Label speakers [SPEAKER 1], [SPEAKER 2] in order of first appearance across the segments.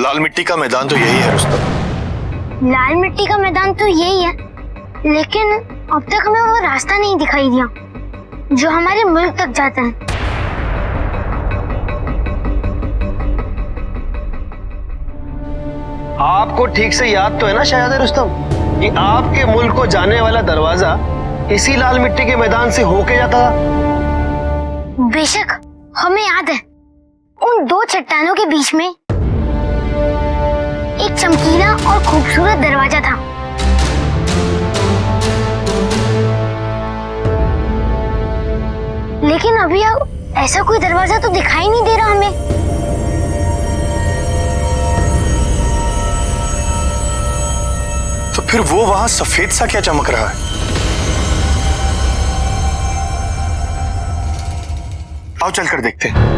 [SPEAKER 1] लाल मिट्टी का मैदान तो यही है रुस्तम।
[SPEAKER 2] लाल मिट्टी का मैदान तो यही है, लेकिन अब तक हमें वो रास्ता नहीं दिखाई दिया जो हमारे मुल्क तक जाता है।
[SPEAKER 3] आपको ठीक से याद तो है ना शायद रुस्तम कि आपके मुल्क को जाने वाला दरवाजा इसी लाल मिट्टी के मैदान से होके जाता था।
[SPEAKER 2] बेशक हमें याद है, उन दो चट्टानों के बीच में एक चमकीला और खूबसूरत दरवाजा था। लेकिन अभी अब ऐसा कोई दरवाजा तो दिखाई नहीं दे रहा हमें।
[SPEAKER 1] तो फिर वो वहां सफेद सा क्या चमक रहा है? आओ चलकर देखते हैं।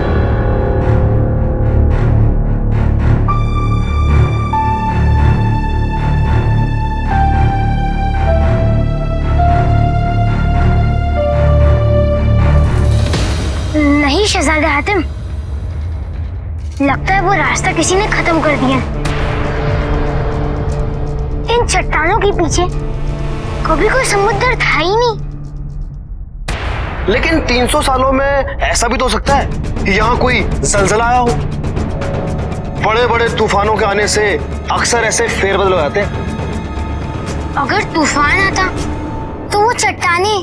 [SPEAKER 2] नहीं शहजादे हातिम, लगता है वो रास्ता किसी ने खत्म कर दिया। इन चट्टानों के पीछे कभी कोई समुद्र था ही नहीं।
[SPEAKER 3] लेकिन 300 सालों में ऐसा भी तो हो सकता है कि यहाँ कोई जलजला आया हो। बड़े बड़े तूफानों के आने से अक्सर ऐसे फेरबदल हो जाते हैं।
[SPEAKER 2] अगर तूफान आता तो वो चट्टाने,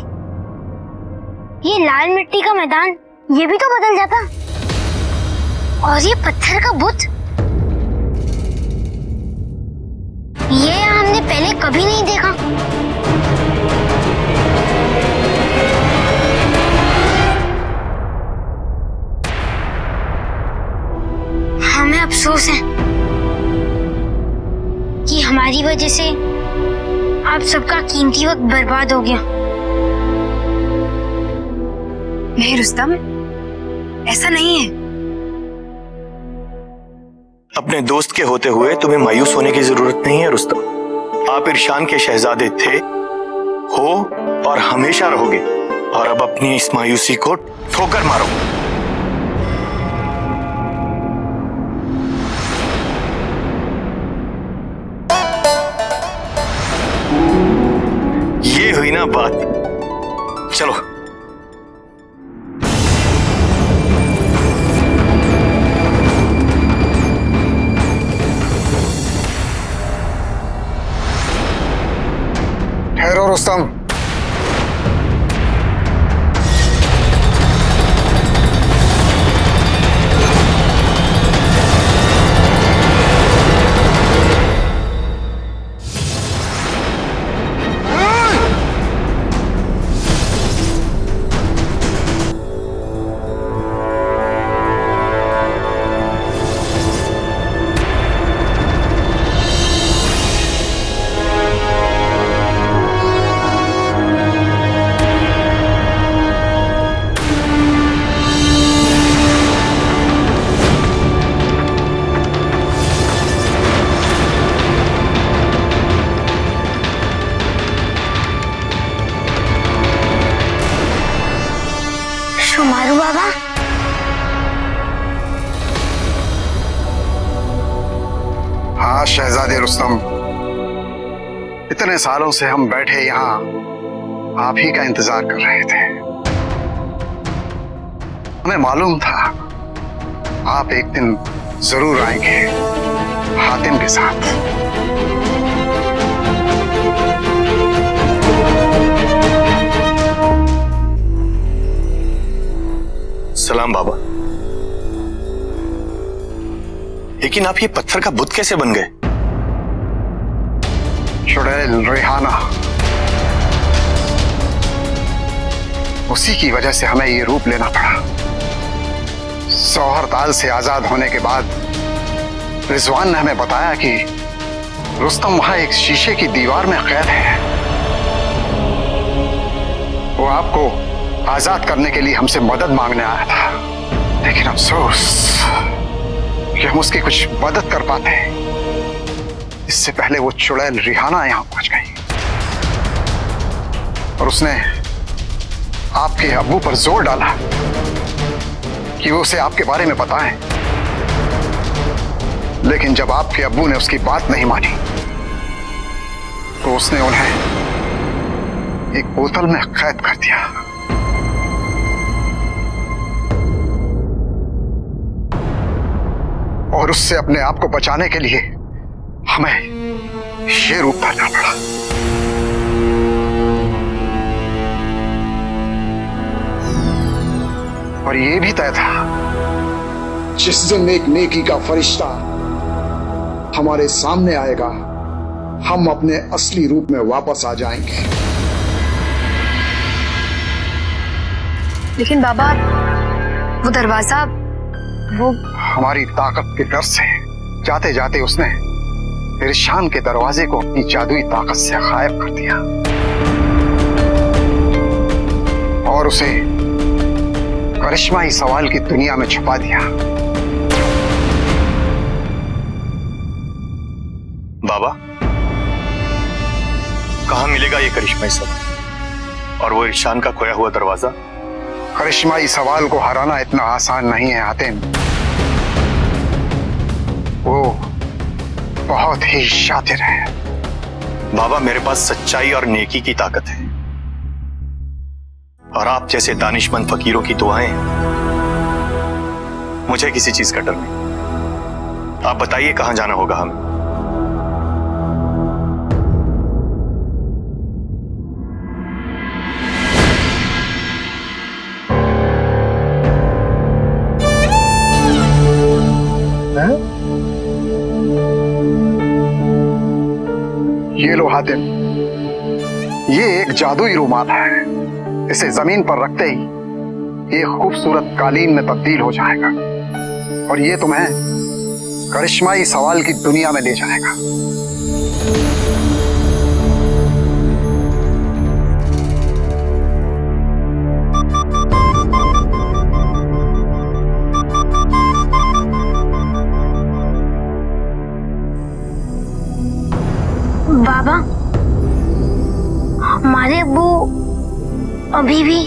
[SPEAKER 2] ये लाल मिट्टी का मैदान, ये भी तो बदल जाता। और ये पत्थर का बुत, ये हमने पहले कभी नहीं देखा। हमें अफसोस है कि हमारी वजह से आप सबका कीमती वक्त बर्बाद हो गया।
[SPEAKER 4] नहीं रुस्तम, ऐसा नहीं है।
[SPEAKER 1] अपने दोस्त के होते हुए तुम्हें मायूस होने की जरूरत नहीं है रुस्तम। आप इरशान के शहजादे थे, हो और हमेशा रहोगे। और अब अपनी इस मायूसी को ठोकर मारो। ये हुई ना बात। चलो
[SPEAKER 5] ठहरो रुस्तम।
[SPEAKER 2] शुमारू बाबा,
[SPEAKER 5] हाँ शहजादे रुस्तम, इतने सालों से हम बैठे यहाँ आप ही का इंतजार कर रहे थे। हमें मालूम था आप एक दिन जरूर आएंगे हातिम के साथ।
[SPEAKER 1] सलाम बाबा। लेकिन आप ये पत्थर का बुत कैसे बन गए?
[SPEAKER 5] चुड़ैल रेहाना, उसी की वजह से हमें ये रूप लेना पड़ा। सौहरताल से आजाद होने के बाद रिजवान ने हमें बताया कि रुस्तम वहां एक शीशे की दीवार में कैद है। वो आपको आजाद करने के लिए हमसे मदद मांगने आया था, लेकिन अफसोस कि हम उसकी कुछ मदद कर पाते। इससे पहले वो चुड़ैल रिहाना यहां पहुंच गई और उसने आपके अब्बू पर जोर डाला कि वो उसे आपके बारे में बताएं। लेकिन जब आपके अब्बू ने उसकी बात नहीं मानी तो उसने उन्हें एक बोतल में कैद कर दिया। और उससे अपने आप को बचाने के लिए हमें ये रूप धारना पड़ा। और ये भी तय था,
[SPEAKER 6] जिस दिन एक नेकी का फरिश्ता हमारे सामने आएगा, हम अपने असली रूप में वापस आ जाएंगे।
[SPEAKER 4] लेकिन बाबा, वो दरवाजा, वो
[SPEAKER 5] हमारी ताकत के डर से जाते जाते उसने इरशान के दरवाजे को अपनी जादुई ताकत से गायब कर दिया और उसे करिश्माई सवाल की दुनिया में छुपा दिया।
[SPEAKER 1] बाबा, कहां मिलेगा ये करिश्माई सवाल और वो इरशान का खोया हुआ दरवाजा?
[SPEAKER 5] करिश्माई सवाल को हराना इतना आसान नहीं है हातिम। वो बहुत ही शातिर है।
[SPEAKER 1] बाबा, मेरे पास सच्चाई और नेकी की ताकत है और आप जैसे दानिशमंद फकीरों की दुआएं हैं। मुझे किसी चीज का डर नहीं। आप बताइए कहां जाना होगा हमें?
[SPEAKER 5] ये लो हातिम, ये एक जादुई रुमाल है। इसे जमीन पर रखते ही ये खूबसूरत कालीन में तब्दील हो जाएगा और ये तुम्हें करिश्माई सवाल की दुनिया में ले जाएगा।
[SPEAKER 2] बाबा, हमारे अब्बू अभी भी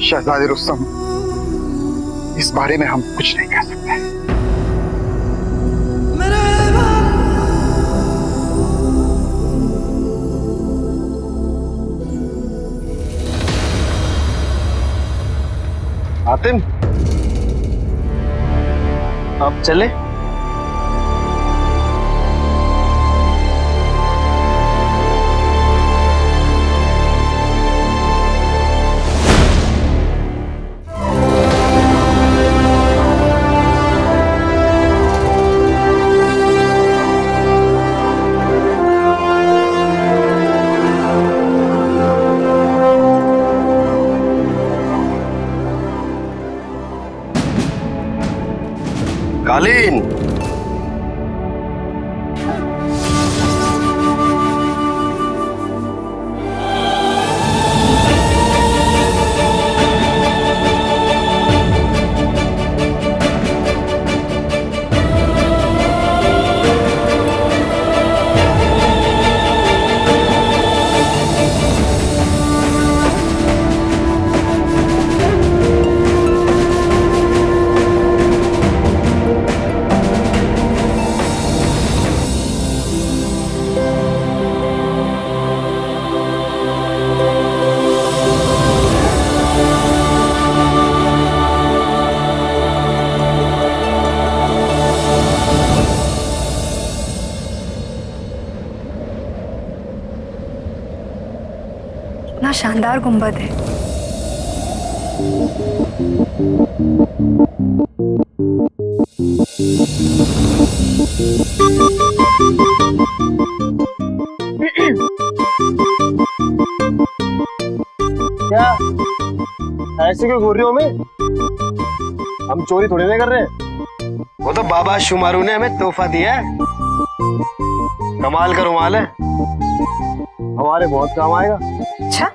[SPEAKER 5] शहजादे रुस्तम, इस बारे में हम कुछ नहीं कह सकते।
[SPEAKER 3] हातिम, आप चले? कालीन,
[SPEAKER 4] इतना शानदार गुंबद है।
[SPEAKER 3] क्या ऐसे क्यों घूर रही हो हमें? हम चोरी थोड़ी नहीं कर रहे हैं। वो तो बाबा शुमारू ने हमें तोहफा दिया है। कमाल का रुमाल है, हमारे बहुत काम आएगा।
[SPEAKER 4] अच्छा,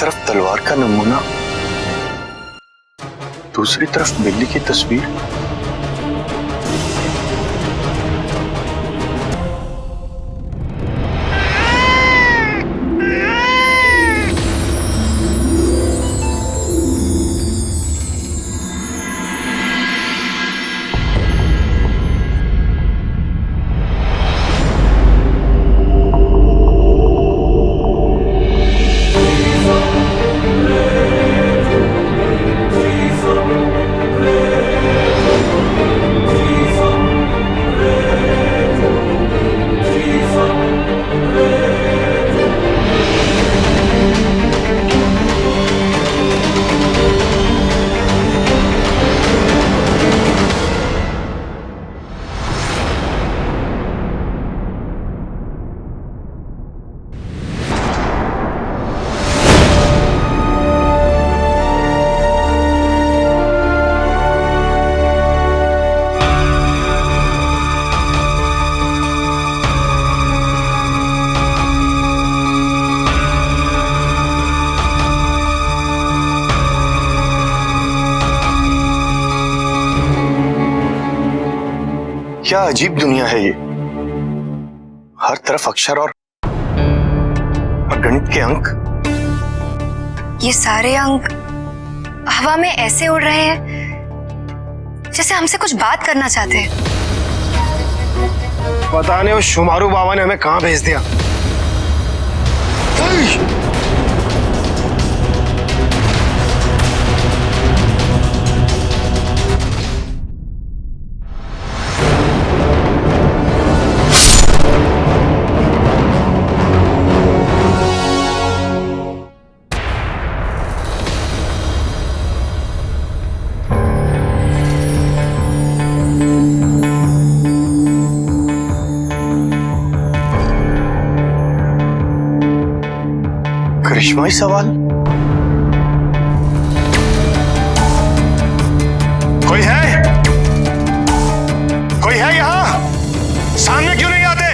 [SPEAKER 1] तरफ तलवार का नमूना, दूसरी तरफ बिल्ली की तस्वीर। क्या अजीब दुनिया है ये। हर तरफ अक्षर और गणित के अंक।
[SPEAKER 4] ये सारे अंक हवा में ऐसे उड़ रहे हैं जैसे हमसे कुछ बात करना चाहते हैं।
[SPEAKER 3] पता नहीं वो शुमारू बाबा ने हमें कहां भेज दिया।
[SPEAKER 1] करिश्माई सवाल। कोई है? कोई है यहां? सामने क्यों नहीं आते?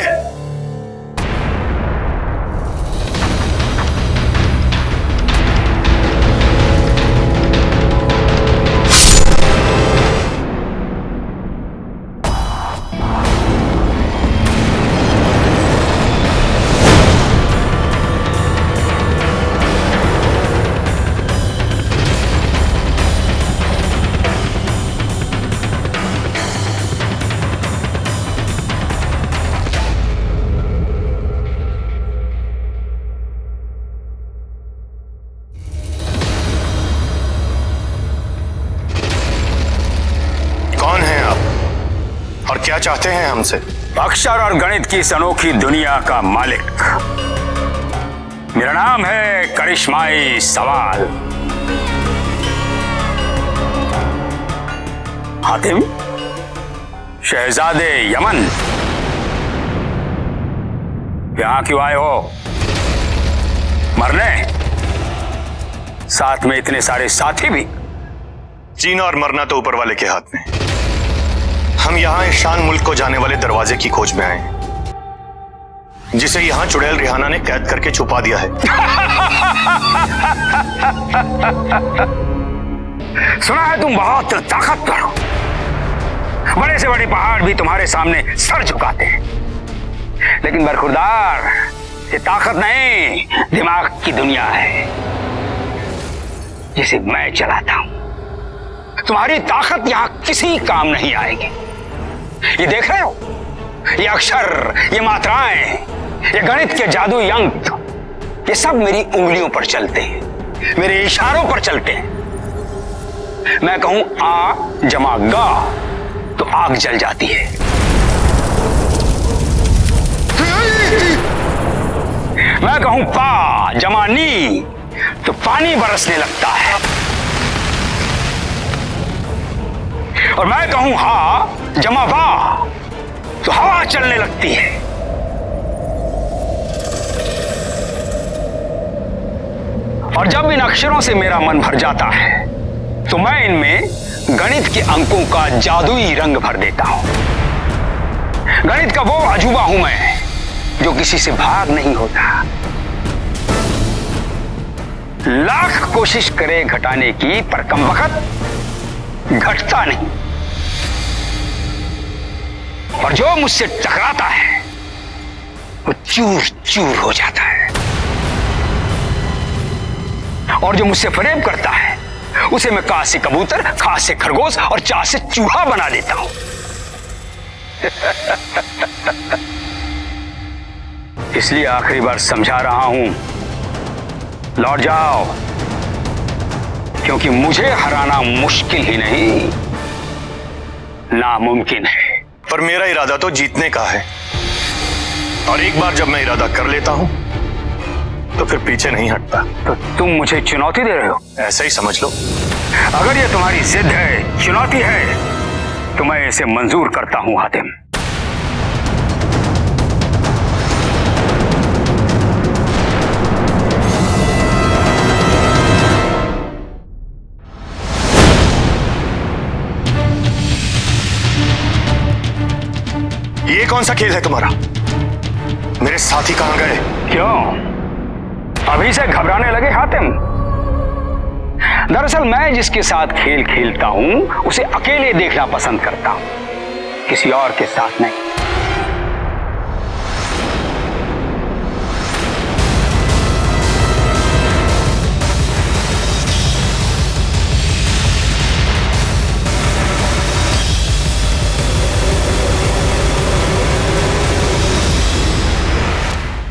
[SPEAKER 1] और क्या चाहते हैं हमसे?
[SPEAKER 7] अक्षर और गणित की इस अनोखी दुनिया का मालिक। मेरा नाम है करिश्माई सवाल। हातिम, शहजादे यमन, यहां क्यों आए हो? मरने? साथ में इतने सारे साथी भी?
[SPEAKER 1] जीना और मरना तो ऊपर वाले के हाथ में। हम यहाँ ईशान मुल्क को जाने वाले दरवाजे की खोज में आए हैं, जिसे यहाँ चुड़ैल रिहाना ने कैद करके छुपा दिया है।
[SPEAKER 7] सुना है तुम बहुत ताकतवर हो। बड़े से बड़े पहाड़ भी तुम्हारे सामने सर झुकाते हैं। लेकिन बरखुरदार, ये ताकत नहीं, दिमाग की दुनिया है जिसे मैं चलाता हूं। तुम्हारी ताकत यहां किसी काम नहीं आएगी। ये देख रहे हो, ये अक्षर, ये मात्राएं, ये गणित के जादुई अंक, ये सब मेरी उंगलियों पर चलते हैं, मेरे इशारों पर चलते हैं। मैं कहूं आ जमा गा तो आग जल जाती है। मैं कहूं पा जमा नी तो पानी बरसने लगता है। और मैं कहूं हा जमा वाह तो हवा चलने लगती है। और जब इन अक्षरों से मेरा मन भर जाता है तो मैं इनमें गणित के अंकों का जादुई रंग भर देता हूं। गणित का वो अजूबा हूं मैं जो किसी से भाग नहीं होता। लाख कोशिश करे घटाने की, पर कमबख्त घटता नहीं। और जो मुझसे टकराता है वो चूर चूर हो जाता है, और जो मुझसे फरेब करता है उसे मैं का से कबूतर, खा से खरगोश और चा से चूहा बना देता हूं। इसलिए आखिरी बार समझा रहा हूं, लौट जाओ, क्योंकि मुझे हराना मुश्किल ही नहीं, नामुमकिन है।
[SPEAKER 1] पर मेरा इरादा तो जीतने का है, और एक बार जब मैं इरादा कर लेता हूं तो फिर पीछे नहीं हटता।
[SPEAKER 7] तो तुम मुझे चुनौती दे रहे हो?
[SPEAKER 1] ऐसा ही समझ लो।
[SPEAKER 7] अगर ये तुम्हारी जिद है, चुनौती है, तो मैं इसे मंजूर करता हूं हातिम।
[SPEAKER 1] ये कौन सा खेल है तुम्हारा? मेरे साथी कहां गए?
[SPEAKER 7] क्यों अभी से घबराने लगे हातिम? दरअसल मैं जिसके साथ खेल खेलता हूं उसे अकेले देखना पसंद करता हूं, किसी और के साथ नहीं।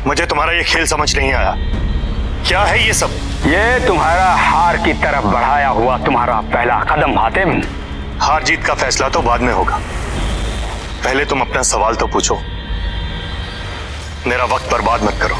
[SPEAKER 1] मुझे तुम्हारा ये खेल समझ नहीं आया। क्या है ये सब?
[SPEAKER 7] ये तुम्हारा हार की तरफ बढ़ाया हुआ तुम्हारा पहला कदम हातिम।
[SPEAKER 1] हार जीत का फैसला तो बाद में होगा, पहले तुम अपना सवाल तो पूछो। मेरा वक्त बर्बाद मत करो।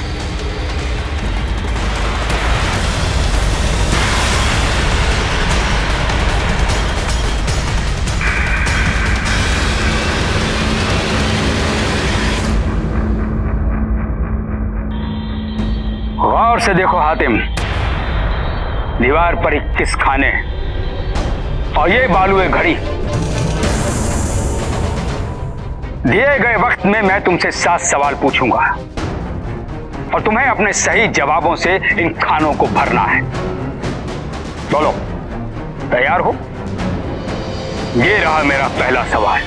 [SPEAKER 7] गौर से देखो हातिम, दीवार पर 21 खाने और ये बालुए घड़ी। दिए गए वक्त में मैं तुमसे 7 सवाल पूछूंगा और तुम्हें अपने सही जवाबों से इन खानों को भरना है। बोलो, तैयार हो? ये रहा मेरा पहला सवाल।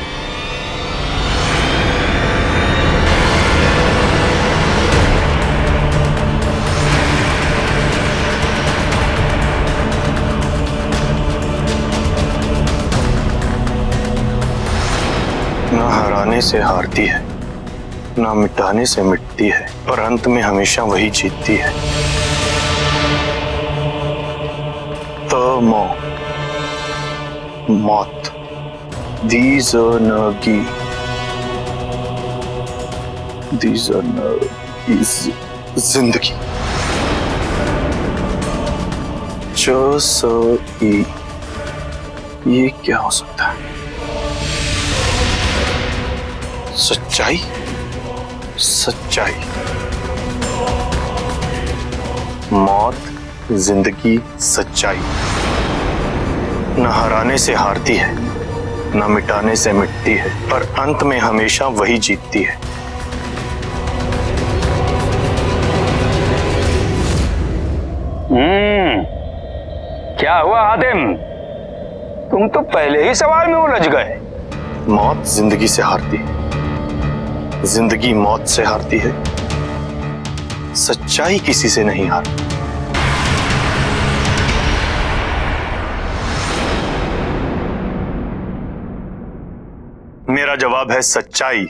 [SPEAKER 1] ना हराने से हारती है, ना मिटाने से मिटती है, पर अंत में हमेशा वही जीतती है। तो मौत, दीजनगी, जिंदगी, ये क्या हो सकता है? सच्चाई, सच्चाई, मौत, जिंदगी, सच्चाई। न हराने से हारती है, न मिटाने से मिटती है, पर अंत में हमेशा वही जीतती है।
[SPEAKER 7] क्या हुआ हातिम? तुम तो पहले ही सवाल में उलझ गए।
[SPEAKER 1] मौत जिंदगी से हारती है, जिंदगी मौत से हारती है, सच्चाई किसी से नहीं हारती। मेरा जवाब है सच्चाई।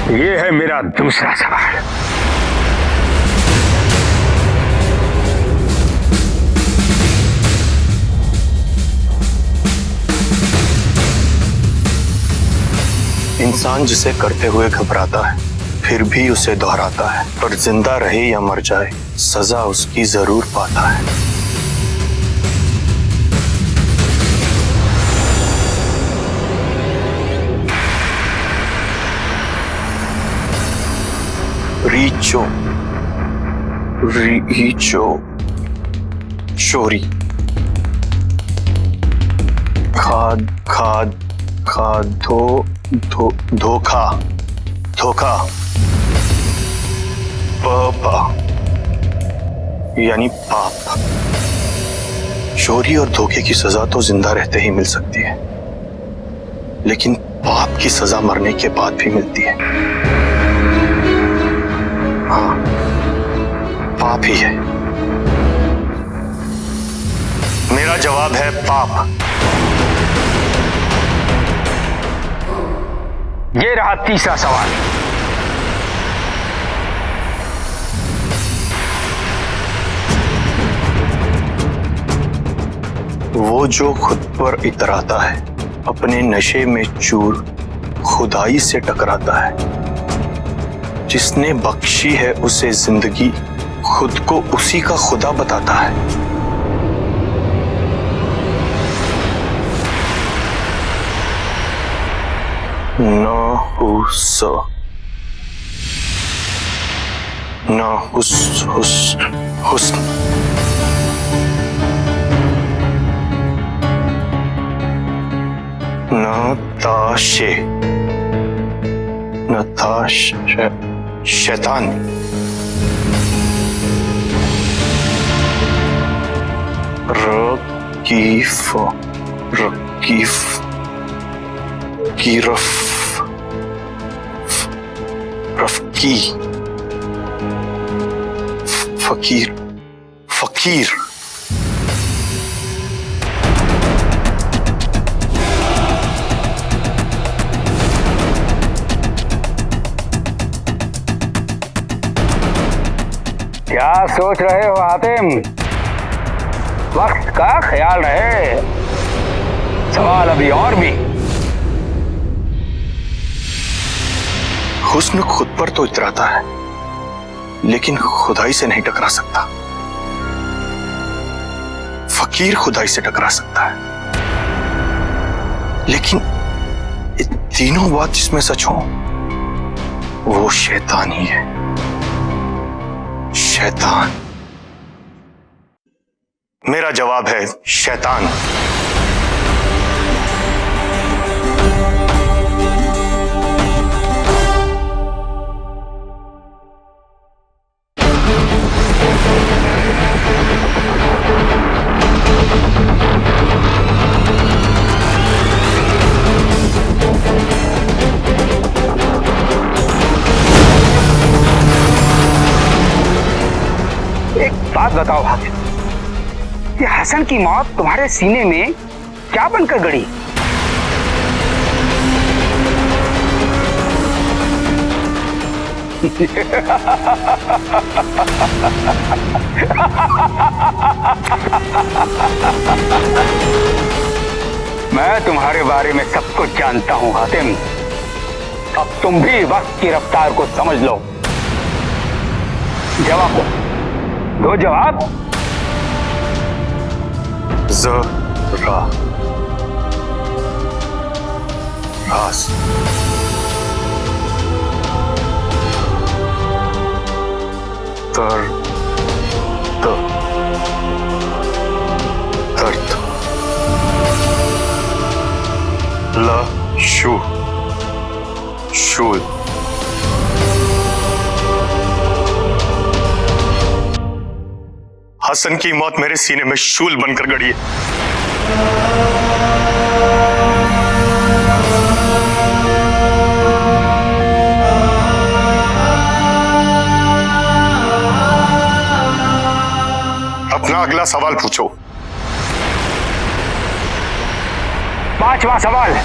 [SPEAKER 7] ये है मेरा दूसरा सवाल।
[SPEAKER 1] इंसान जिसे करते हुए घबराता है, फिर भी उसे दोहराता है, पर जिंदा रहे या मर जाए, सजा उसकी जरूर पाता है। रीचो, चोरी, खाद, धोखा धोखा पापा यानी पाप। चोरी और धोखे की सजा तो जिंदा रहते ही मिल सकती है, लेकिन पाप की सजा मरने के बाद भी मिलती है। हाँ, पाप ही है। मेरा जवाब है पाप।
[SPEAKER 7] ये रहा तीसरा सवाल।
[SPEAKER 1] वो जो खुद पर इतराता है, अपने नशे में चूर खुदाई से टकराता है। जिसने बख्शी है उसे जिंदगी, खुद को उसी का खुदा बताता है। हुस्न शैतान। फकीर।
[SPEAKER 7] क्या सोच रहे हो हातिम? वक्त का ख्याल रहे। सवाल अभी और भी।
[SPEAKER 1] हुस्न खुद पर तो इतराता है, लेकिन खुदाई से नहीं टकरा सकता। फकीर खुदाई से टकरा सकता है, लेकिन ये तीनों बात जिसमें सच हो, वो शैतान ही है। शैतान। मेरा जवाब है शैतान।
[SPEAKER 7] एक बात बताओ हातिम, ये हसन की मौत तुम्हारे सीने में क्या बनकर गड़ी? मैं तुम्हारे बारे में सब कुछ जानता हूं हातिम। अब तुम भी वक्त की रफ्तार को समझ लो। जवाब दो जवाब।
[SPEAKER 1] जरा रास दर्द शूल। हसन की मौत मेरे सीने में शूल बनकर गड़ी है। अपना अगला सवाल पूछो।
[SPEAKER 7] पांचवा सवाल।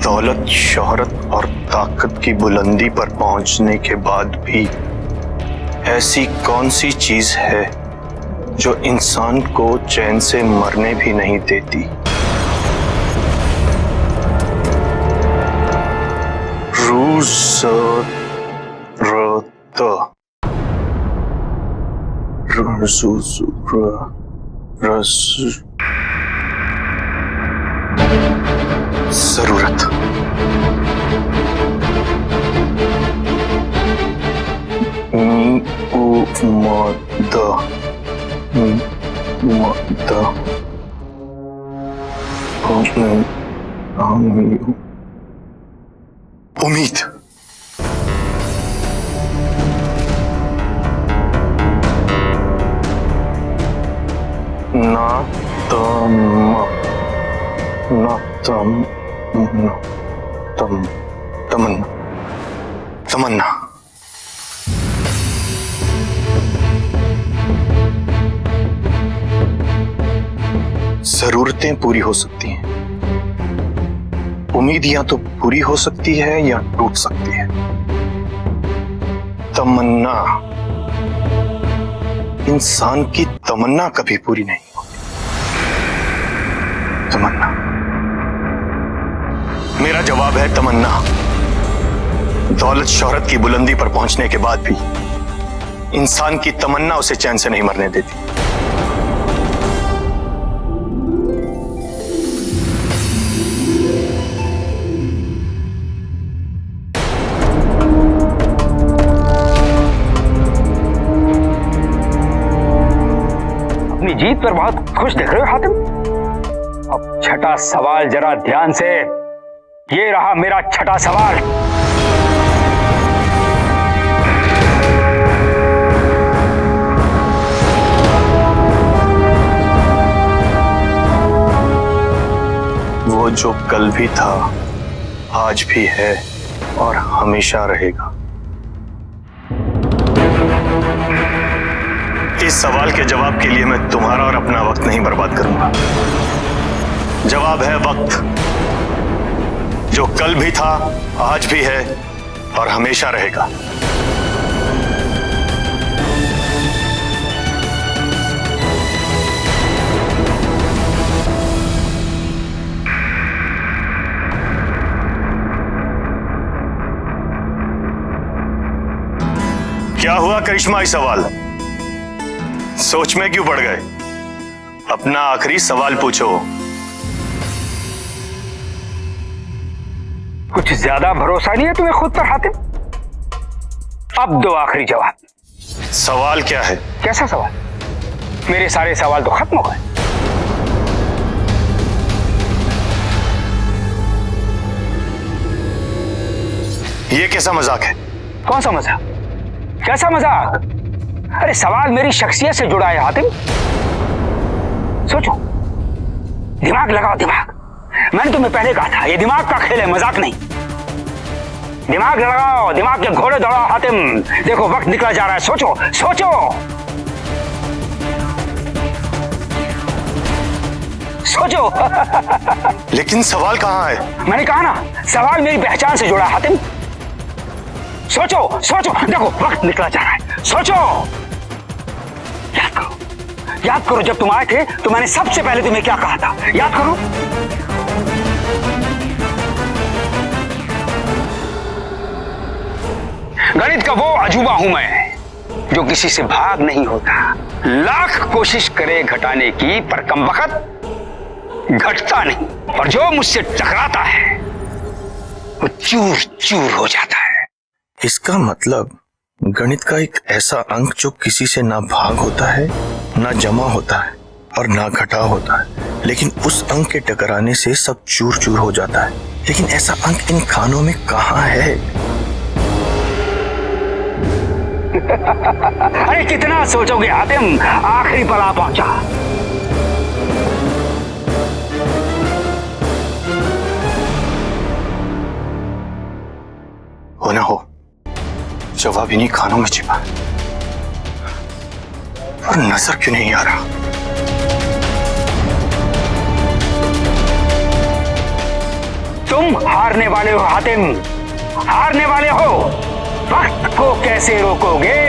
[SPEAKER 1] दौलत, शोहरत और ताकत की बुलंदी पर पहुंचने के बाद भी ऐसी कौन सी चीज है जो इंसान को चैन से मरने भी नहीं देती? जरूरत। उम्मीद। ना तम ना तम ना तम तमन्ना तमन्ना। जरूरतें पूरी हो सकती हैं, उम्मीद या तो पूरी हो सकती है या टूट सकती है। तमन्ना, इंसान की तमन्ना कभी पूरी नहीं होती। तमन्ना, मेरा जवाब है तमन्ना। दौलत शोहरत की बुलंदी पर पहुंचने के बाद भी इंसान की तमन्ना उसे चैन से नहीं मरने देती।
[SPEAKER 7] अपनी जीत पर बहुत खुश दिख रहे हो हातिम। अब छठा सवाल जरा ध्यान से। ये रहा मेरा छठा सवाल।
[SPEAKER 1] वो जो कल भी था, आज भी है और हमेशा रहेगा। इस सवाल के जवाब के लिए मैं तुम्हारा और अपना वक्त नहीं बर्बाद करूंगा। जवाब है वक्त, जो कल भी था, आज भी है और हमेशा रहेगा। क्या हुआ करिश्माई सवाल? सोच में क्यों पड़ गए? अपना आखिरी सवाल पूछो।
[SPEAKER 7] कुछ ज्यादा भरोसा नहीं है तुम्हें खुद पर हातिम? अब दो आखिरी जवाब।
[SPEAKER 1] सवाल क्या है?
[SPEAKER 7] कैसा सवाल? मेरे सारे सवाल तो खत्म हो गए।
[SPEAKER 1] ये कैसा मजाक है?
[SPEAKER 7] कौन सा मजाक? कैसा मजाक? अरे सवाल मेरी शख्सियत से जुड़ा है हातिम। सोचो, दिमाग लगाओ, दिमाग। मैंने तुम्हें पहले कहा था, ये दिमाग का खेल है, मजाक नहीं। दिमाग लगाओ, दिमाग के घोड़े दौड़ाओ हातिम। देखो वक्त निकला जा रहा है, सोचो सोचो सोचो।
[SPEAKER 1] लेकिन सवाल कहां है?
[SPEAKER 7] मैंने कहा ना, सवाल मेरी पहचान से जुड़ा है हातिम। सोचो सोचो, देखो वक्त निकला जा रहा है, सोचो। याद करो, याद करो, जब तुम आए थे तो मैंने सबसे पहले तुम्हें क्या कहा था, याद करो। गणित का वो अजूबा हूं मैं जो किसी से भाग नहीं होता। लाख कोशिश करे घटाने की, पर कमबख्त घटता नहीं। और जो मुझसे टकराता है वो चूर चूर हो जाता है।
[SPEAKER 1] इसका मतलब गणित का एक ऐसा अंक जो किसी से ना भाग होता है, ना जमा होता है और ना घटा होता है, लेकिन उस अंक के टकराने से सब चूर चूर हो जाता है। लेकिन ऐसा अंक इन खानों में कहां है?
[SPEAKER 7] अरे कितना सोचोगे हातिम, आखिरी पल आ पहुंचा।
[SPEAKER 1] हो ना हो, जवाब इन्हीं खानों में छिपा है, और नजर क्यों नहीं आ रहा?
[SPEAKER 7] तुम हारने वाले हो हातिम, हारने वाले हो। वक्त को कैसे रोकोगे?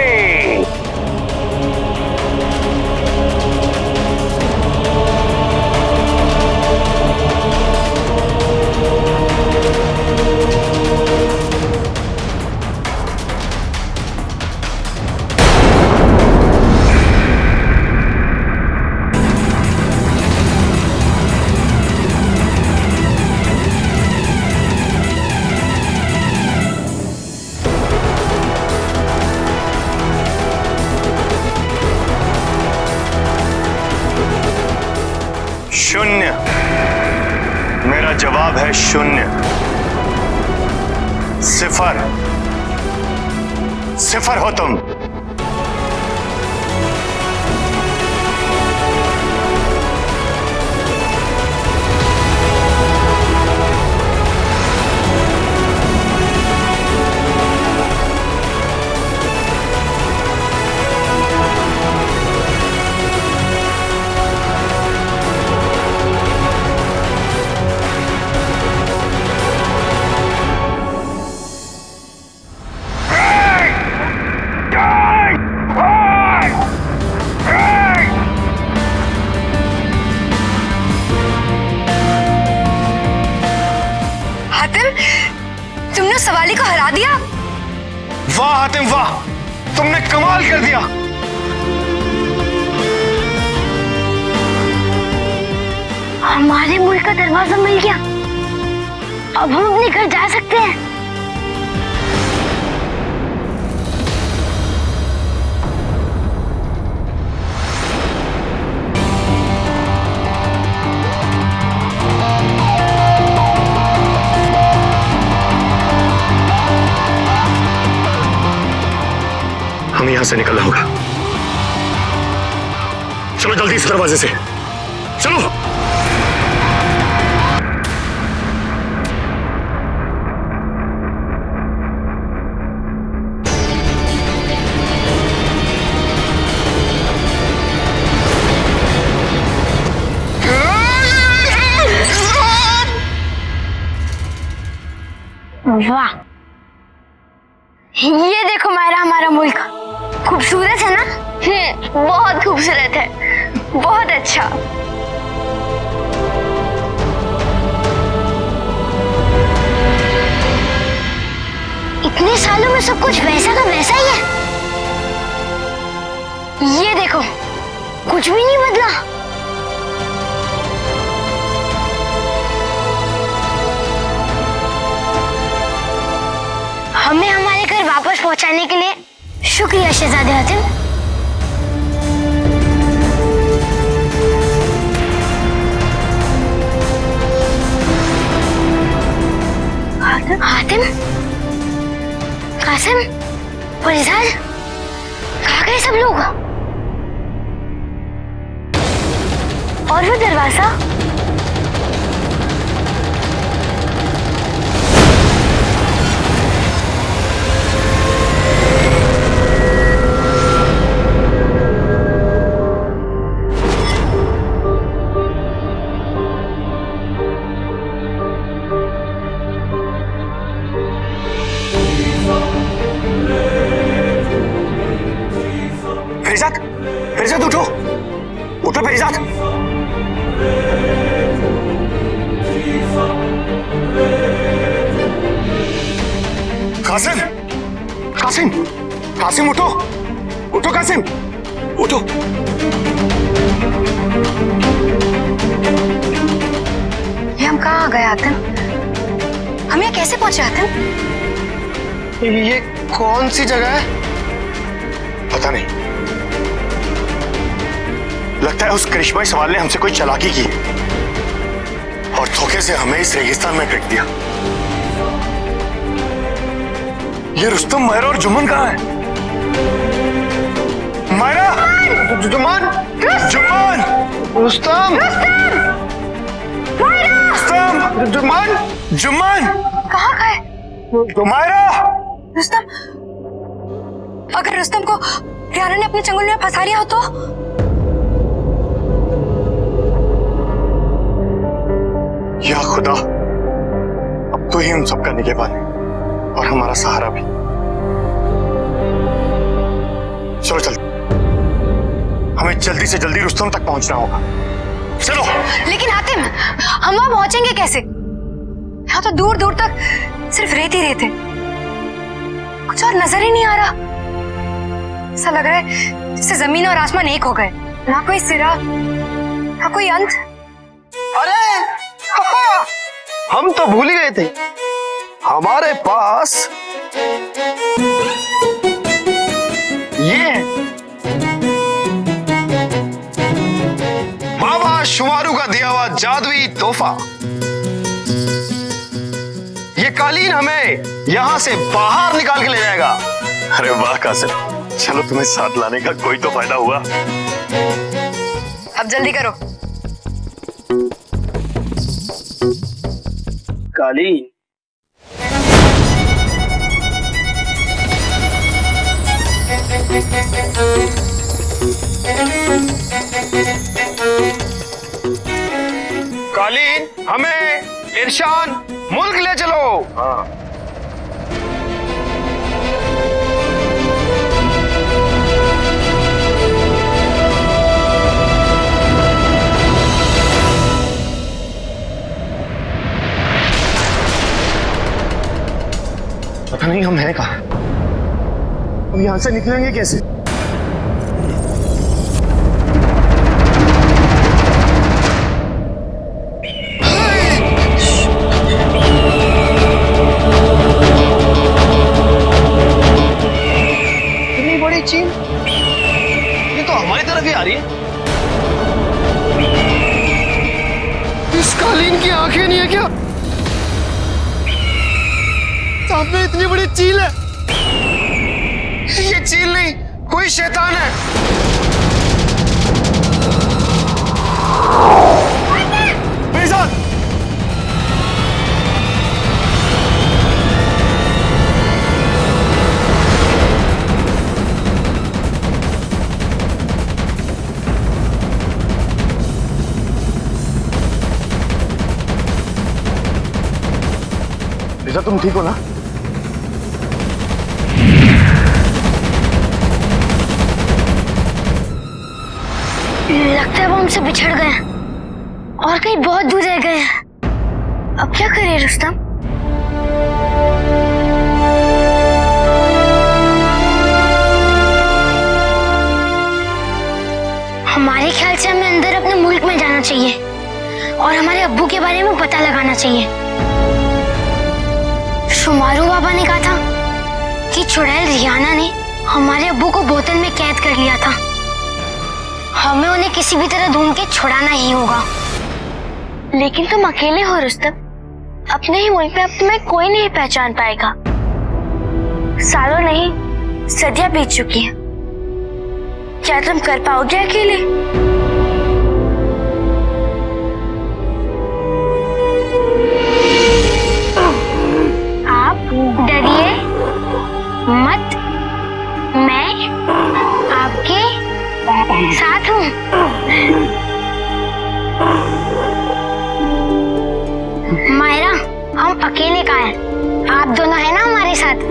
[SPEAKER 1] शून्य। मेरा जवाब है शून्य। सिफर। सिफर हो तुम।
[SPEAKER 4] हातिम, तुमने उस सवाली को हरा दिया।
[SPEAKER 1] वाह हातिम वाह, तुमने कमाल कर दिया।
[SPEAKER 2] हमारे मुल्क का दरवाजा मिल गया। अब हम अपने घर जा सकते हैं।
[SPEAKER 1] हमें यहां से निकलना होगा। चलो जल्दी इस दरवाजे से चलो।
[SPEAKER 2] वाह, ये देखो मायरा, हमारा मुल्क खूबसूरत है ना? बहुत खूबसूरत है, बहुत अच्छा। इतने सालों में सब कुछ वैसा का वैसा ही है। ये देखो, कुछ भी नहीं बदला। हमें हमारे घर वापस पहुंचाने के लिए शुक्रिया शहजादे हातिम। हातिम, हातिम, कासिम, फरिजाद, कहाँ गए सब लोग? और वो दरवाजा?
[SPEAKER 1] फरिजाद, फरिजाद उठो, उठो फरिजाद। कासिम, कासिम, कासिम उठो, उठो कासिम, उठो।
[SPEAKER 4] ये हम कहाँ आ गए हातिम? हम यहाँ कैसे पहुंचे हातिम?
[SPEAKER 3] ये कौन सी जगह है?
[SPEAKER 1] पता नहीं, लगता है उस करिश्माई सवाल ने हमसे कोई चालाकी की और धोखे से हमें इस रेगिस्तान में फेंक दिया। ये रुस्तम, मायरा और जुम्मन कहाँ है? मायरा,
[SPEAKER 3] जुम्मन,
[SPEAKER 1] जुम्मन,
[SPEAKER 3] रुस्तम,
[SPEAKER 1] रुस्तम, जुम्मन, जुम्मन,
[SPEAKER 4] कहाँ गए?
[SPEAKER 1] मायरा।
[SPEAKER 4] रुस्तम, अगर रुस्तम को रियाना ने अपने चंगुल में फंसा लिया हो तो?
[SPEAKER 1] या खुदा, अब तो ही हम सबका निगहबान है और हमारा सहारा भी। चलो चल, हमें जल्दी से जल्दी रुस्तम तक पहुंचना होगा। चलो।
[SPEAKER 4] लेकिन हातिम, हम वहां पहुंचेंगे कैसे? यहाँ तो दूर दूर तक सिर्फ रेत ही रेत है, कुछ और नजर ही नहीं आ रहा। ऐसा लग रहा है जैसे जमीन और आसमान एक हो गए, ना कोई सिरा ना कोई अंत।
[SPEAKER 3] अरे हम तो भूल ही गए थे, हमारे पास ये बाबा शुमारू का दिया हुआ जादुई तोहफा। ये कालीन हमें यहां से बाहर निकाल के ले जाएगा।
[SPEAKER 1] अरे वाह कासिम, चलो तुम्हें साथ लाने का कोई तो फायदा हुआ।
[SPEAKER 4] अब जल्दी करो।
[SPEAKER 3] कालीन कालीन हमें इरशान मुल्क ले चलो। हाँ। पता नहीं हम हैं कहाँ, हम यहां से निकलेंगे कैसे? इतनी बड़ी चील, ये तो हमारी तरफ ही आ रही है। इस कालीन की आंखें नहीं है क्या? सामने इतनी बड़ी चील है। ये चील नहीं, कोई शैतान है। मेरे साथ। रिजा, तुम ठीक हो ना?
[SPEAKER 2] लगता है वो हमसे बिछड़ गए हैं और कहीं बहुत दूर रह गए हैं। अब क्या करें रुस्तम? हमारे ख्याल से हमें अंदर अपने मुल्क में जाना चाहिए और हमारे अब्बू के बारे में पता लगाना चाहिए। शुमारू बाबा ने कहा था कि चुड़ैल रियाना ने हमारे अब्बू को बोतल में कैद कर लिया था। हमें उन्हें किसी भी तरह ढूंढ के छुड़ाना ही होगा। लेकिन तुम अकेले हो रुस्तम, अपने ही मुल्क में अब तुम्हें कोई नहीं पहचान पाएगा। सालों नहीं सदियां बीत चुकी हैं। क्या तुम कर पाओगे अकेले? आप डरिए मत, मैं आपके साथ हूँ। मायरा, हम अकेले कहाँ हैं? आप दोनों हैं ना हमारे साथ।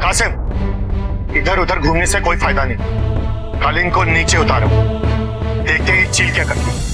[SPEAKER 1] कासिम, इधर उधर घूमने से कोई फायदा नहीं। कालीन को नीचे उतारो, देखते हैं चील क्या करती है।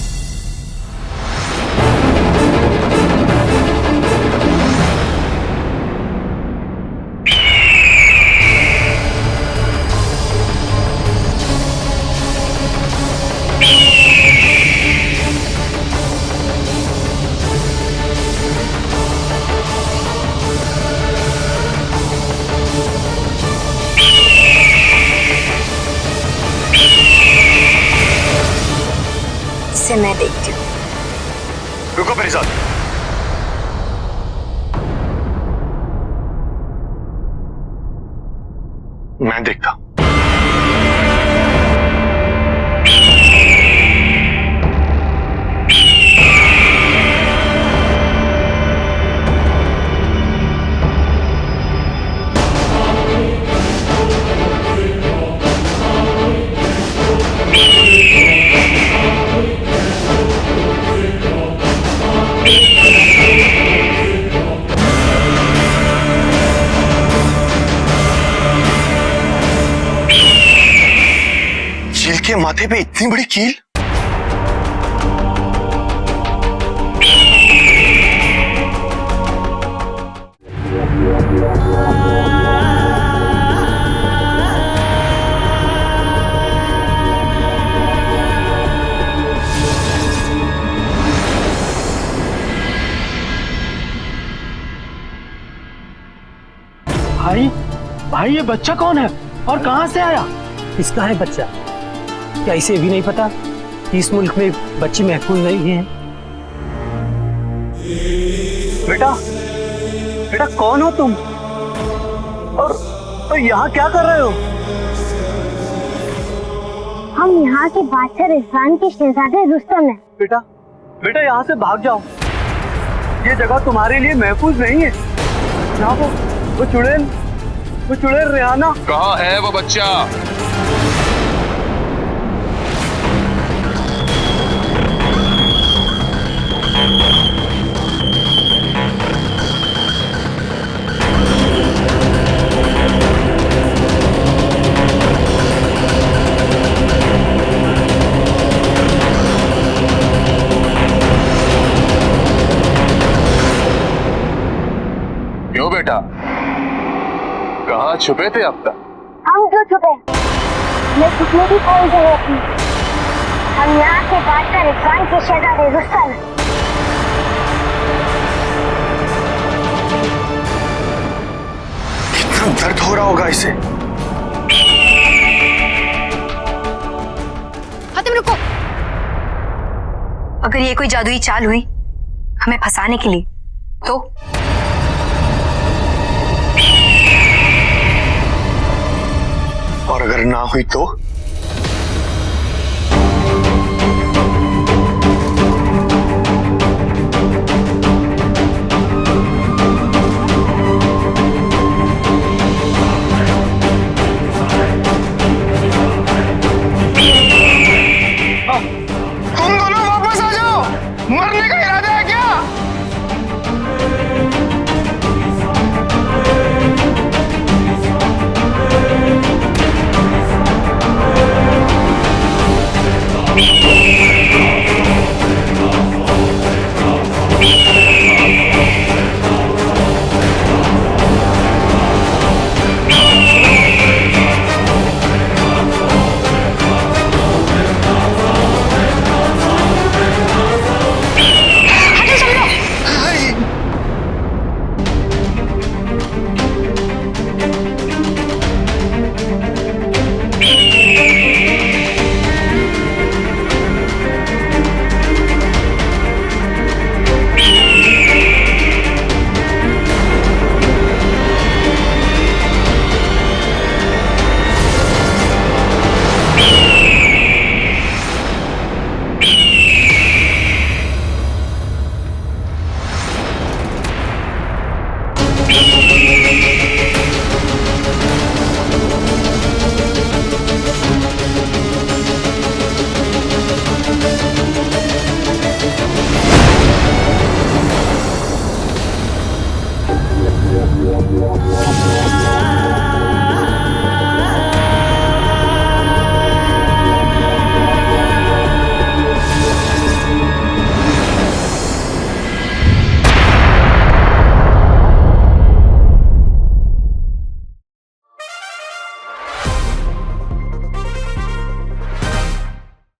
[SPEAKER 2] से मैं देखती हूँ।
[SPEAKER 1] रुको परिजात, मैं देखता हूं। चील के माथे पे इतनी बड़ी कील?
[SPEAKER 3] भाई, भाई ये बच्चा कौन है और कहां से आया?
[SPEAKER 8] किसका है बच्चा? क्या इसे भी नहीं पता कि इस मुल्क में बच्चे महफूज नहीं हैं?
[SPEAKER 3] बेटा, बेटा कौन हो तुम और यहाँ क्या कर रहे हो?
[SPEAKER 2] हम यहाँ के बादशाह रिजवान के शहजादे रुस्तम हैं।
[SPEAKER 3] बेटा, बेटा यहाँ से भाग जाओ, ये जगह तुम्हारे लिए महफूज नहीं है। यहाँ वो चुड़ैल रेहाना।
[SPEAKER 9] कहाँ है वो बच्चा? क्यों बेटा, कहाँ छुपे थे अब तक?
[SPEAKER 2] हम क्यों छुपे? मैं छुपने की कोई जरूरत नहीं। हम यहाँ के बादशाह रिजवान के शहजादे रुस्तम हैं।
[SPEAKER 1] कितना दर्द हो रहा होगा इसे।
[SPEAKER 4] हातिम रुको। अगर ये कोई जादुई चाल हुई हमें फंसाने के लिए तो
[SPEAKER 1] और अगर ना हुई तो